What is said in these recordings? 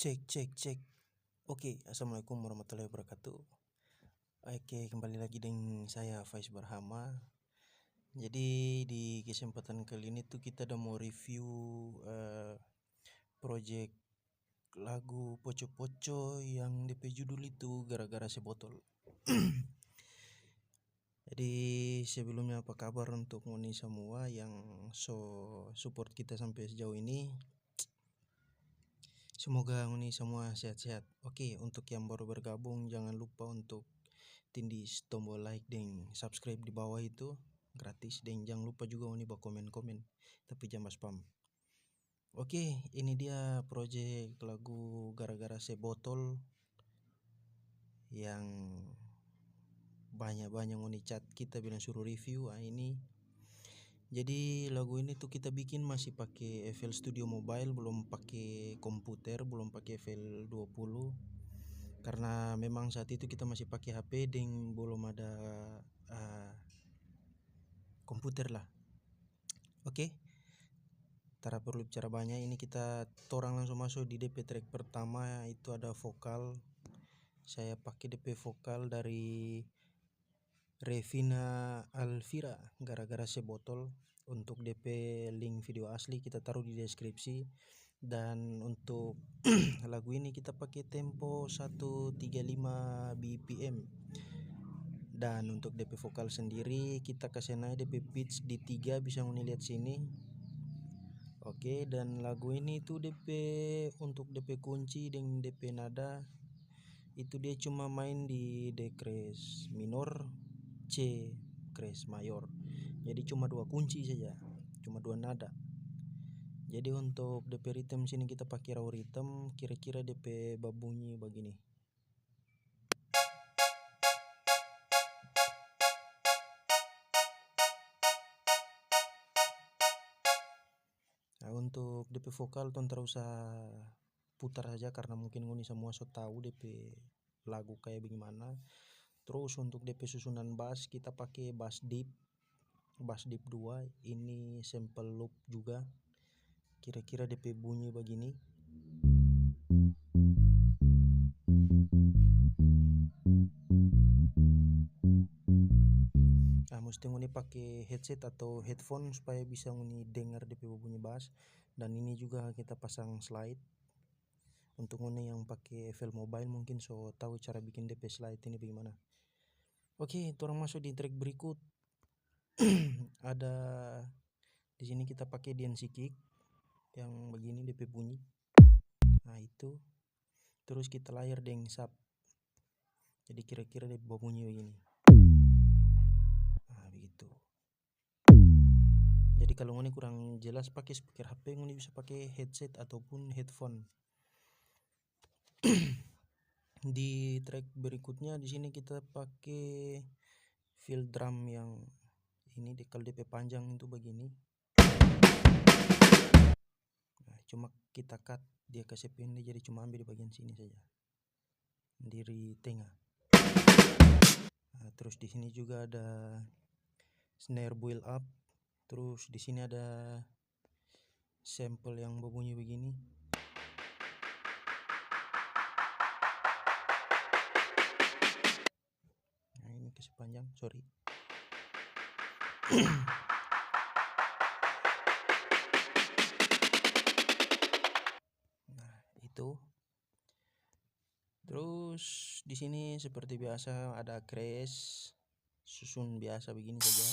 Cek, cek, cek. Oke, assalamualaikum warahmatullahi wabarakatuh. Oke, kembali lagi dengan saya Faiz Barhama. Jadi di kesempatan kali ini tuh kita udah mau review project lagu Poco-Poco yang DP judul itu Gara-gara Sebotol. Jadi sebelumnya apa kabar untuk ngoni semua yang support kita sampai sejauh ini. Semoga ngoni semua sehat-sehat. Oke, untuk yang baru bergabung jangan lupa untuk tindis tombol like dan subscribe di bawah itu gratis, dan jangan lupa juga ngoni bawa komen-komen tapi jangan spam. Oke, ini dia project lagu Gara-gara Sebotol yang banyak-banyak ngoni chat kita bilang suruh review. Ini jadi lagu ini tuh kita bikin masih pakai FL Studio Mobile, belum pakai komputer, belum pakai FL 20 karena memang saat itu kita masih pakai HP dan belum ada komputer lah. Oke, tak perlu bicara banyak, ini kita torang langsung masuk di DP track pertama. Itu ada vokal, saya pakai DP vokal dari Revina Alvira, Gara-gara Sebotol. Untuk DP link video asli kita taruh di deskripsi. Dan untuk lagu ini kita pakai tempo 135 BPM. Dan untuk DP vokal sendiri kita kasih naik DP pitch di 3, bisa ngoni lihat sini. Oke, dan lagu ini tuh DP untuk DP kunci dan DP nada itu dia cuma main di D crash minor, C crash mayor. Jadi cuma 2 kunci saja, cuma 2 nada. Jadi untuk DP rhythm sini kita pakai raw rhythm, kira-kira DP babunyi begini. Nah, untuk DP vokal tuh terus usah putar saja karena mungkin ngoni semua so tahu DP lagu kayak bagaimana. Terus untuk DP susunan bass kita pakai bass deep 2. Ini sample loop juga. Kira-kira DP bunyi begini. Nah, mesti ngoni pakai headset atau headphone supaya bisa ngoni dengar DP bunyi bass. Dan ini juga kita pasang slide. Untuk ngoni yang pakai FL Mobile mungkin so tahu cara bikin DP slide ini bagaimana. Oke, orang masuk di track berikut. Ada di sini kita pakai DNC kick yang begini DP bunyi. Nah, itu. Terus kita layer dengan sub. Jadi kira-kira DP bunyi begini. Nah, begitu. Jadi kalau ngoni kurang jelas pakai speaker HP, ngoni bisa pakai headset ataupun headphone. Di track berikutnya di sini kita pakai fill drum yang ini kalau DP panjang itu begini. Nah, cuma kita cut dia kasih pendek, jadi cuma ambil di bagian sini saja. Di tengah. Nah, terus di sini juga ada snare build up. Terus di sini ada sample yang berbunyi begini. Nah, ini kasih panjang, sorry. Nah, itu. Terus di sini seperti biasa ada crash, susun biasa begini saja.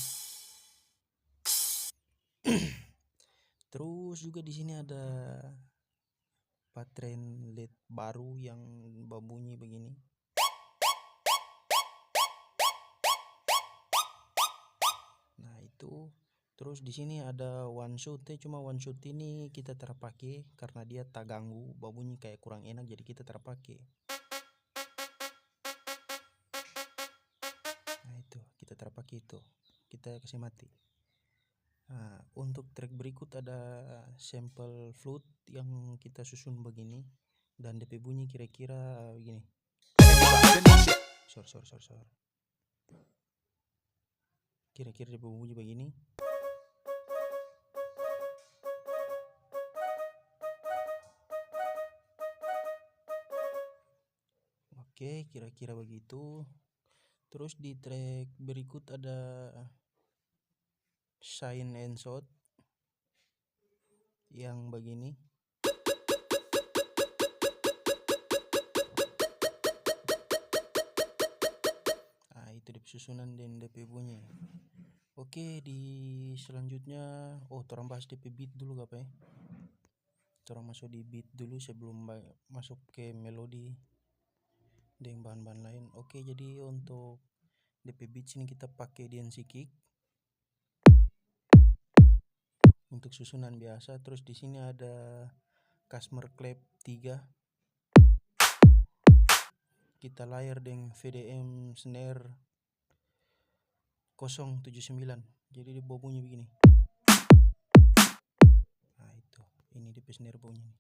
Terus juga di sini ada pattern lead baru yang berbunyi begini. Nah, itu. Terus di sini ada one shot, cuma one shot ini kita terpakai karena dia tak ganggu, berbunyi kayak kurang enak, jadi kita terpakai. Nah, itu kita terpakai itu. Kita kasih mati. Nah, untuk track berikut ada sample flute yang kita susun begini dan DP bunyi kira-kira begini. Sorry. Kira-kira DP bunyi begini. Oke, kira-kira begitu. Terus di track berikut ada Shine and Shot yang begini. Nah, itu di susunan dan DP bunyi. Oke, di selanjutnya torang bahas DP beat dulu apa ya? Torang masuk di beat dulu sebelum masuk ke melodi dan bahan-bahan lain. Oke, jadi untuk DP beat sini kita pakai DNC kick. Untuk susunan biasa, terus di sini ada Customer Clap 3. Kita layer dengan VDM snare 079. Jadi dia bunyi begini. Nah, itu. Ini DP snare bunyi.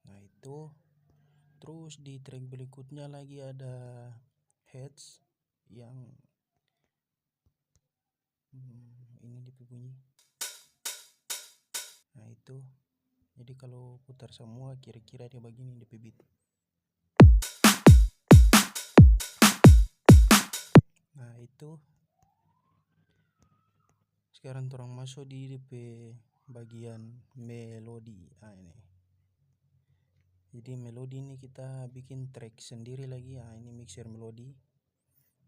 Nah, itu. Terus di track berikutnya lagi ada heads yang ini DP bunyi. Nah, itu. Jadi kalau putar semua kira-kira dia begini DP beat. Nah, itu. Sekarang orang masuk di DP bagian melodi. Nah, ini. Jadi melodi ini kita bikin track sendiri lagi. Nah, ini mixer melodi.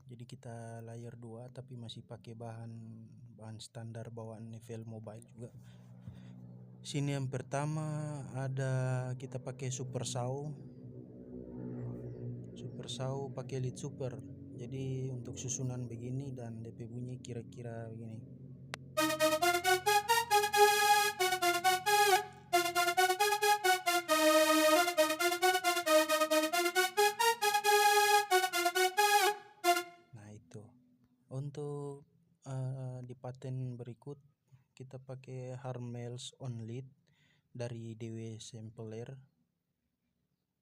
Jadi kita layer 2 tapi masih pakai bahan standar bawaan Nevel Mobile juga. Sini yang pertama ada kita pakai Super Saw pakai lead super. Jadi untuk susunan begini dan DP bunyi kira-kira begini. Nah, itu. Untuk di paten berikut kita pakai Harmels on lead dari DW Sampler.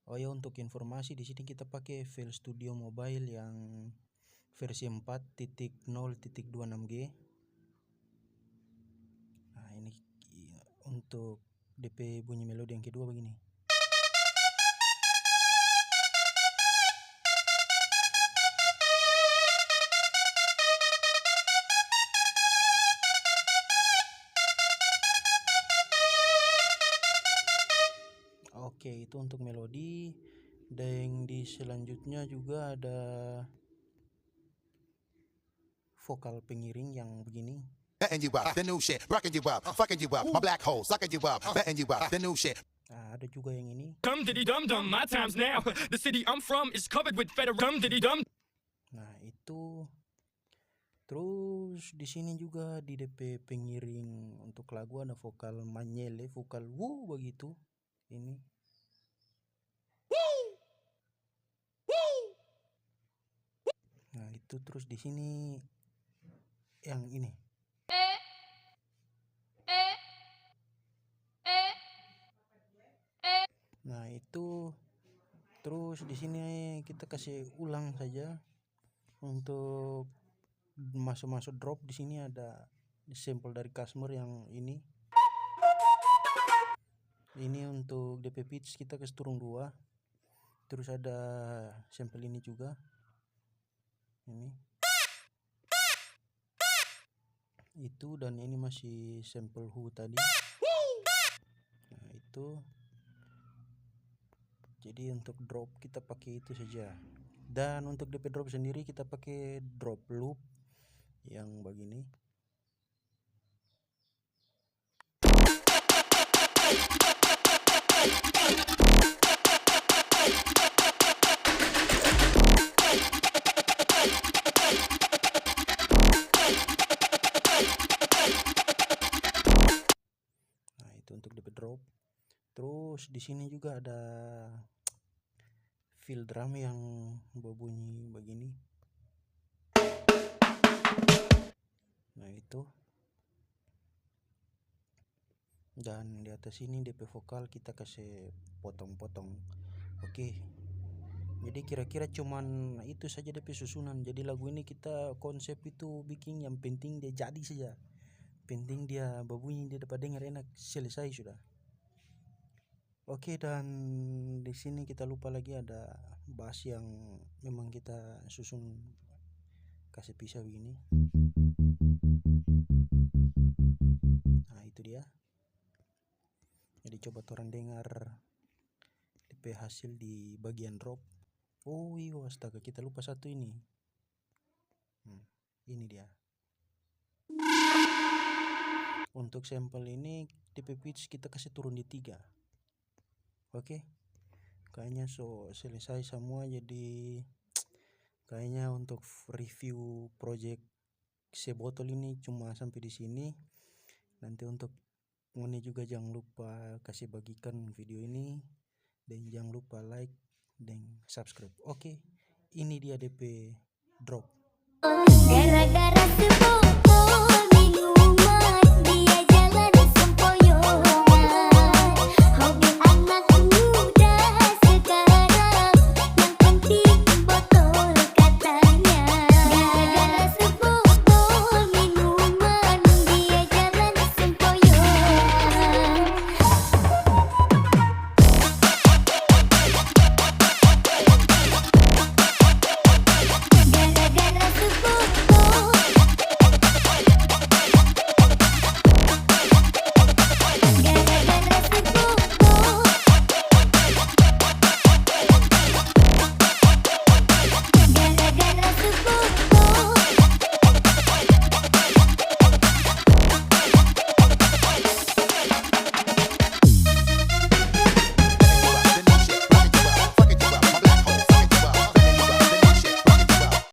Oh ya, untuk informasi di sini kita pakai FL Studio Mobile yang versi 4.0.26G. Nah, ini untuk DP bunyi melodi yang kedua begini. Oke, itu untuk melodi. Dan di selanjutnya juga ada vokal pengiring yang begini. Betting you up, the new shit, rocking you up, fucking you up, my black hole, sucking you up, betting you up, the new shit. Nah, ada juga yang ini. Dum diddy dum dum, my time's now. The city I'm from is covered with federal dum diddy dum. Nah, itu. Terus di sini juga di DP pengiring untuk lagu ada vokal manyele, vokal wu begitu. Ini. Nah, itu terus di sini yang ini. Nah, itu terus di sini kita kasih ulang saja untuk masuk drop. Di sini ada sampel dari customer yang ini. Ini untuk DP pitch kita kasih turun 2. Terus ada sampel ini juga. Ini. Itu dan ini masih sampel hu tadi. Nah, itu. Jadi untuk drop kita pakai itu saja. Dan untuk DP drop sendiri kita pakai drop loop yang begini. Nah, itu untuk DP drop. Terus di sini juga ada fill drum yang berbunyi begini. Nah, itu. Dan di atas ini DP vokal kita kasih potong-potong. Oke. Jadi kira-kira cuman itu saja DP susunan. Jadi lagu ini kita konsep itu bikin yang penting dia jadi saja. Penting dia berbunyi, dia dapat dengar enak, selesai sudah. Oke, dan di sini kita lupa lagi ada bass yang memang kita susun kasih pisau begini. Nah, itu dia. Jadi coba orang dengar DP hasil di bagian drop. Oh iya, astaga, kita lupa satu ini. Ini dia. Untuk sampel ini DP pitch kita kasih turun di 3. Oke, kayaknya selesai semua. Jadi kayaknya untuk review project sebotol ini cuma sampai di sini. Nanti untuk ngoni juga jangan lupa kasih bagikan video ini dan jangan lupa like dan subscribe. Oke, ini dia DP drop. Gara-gara sibuk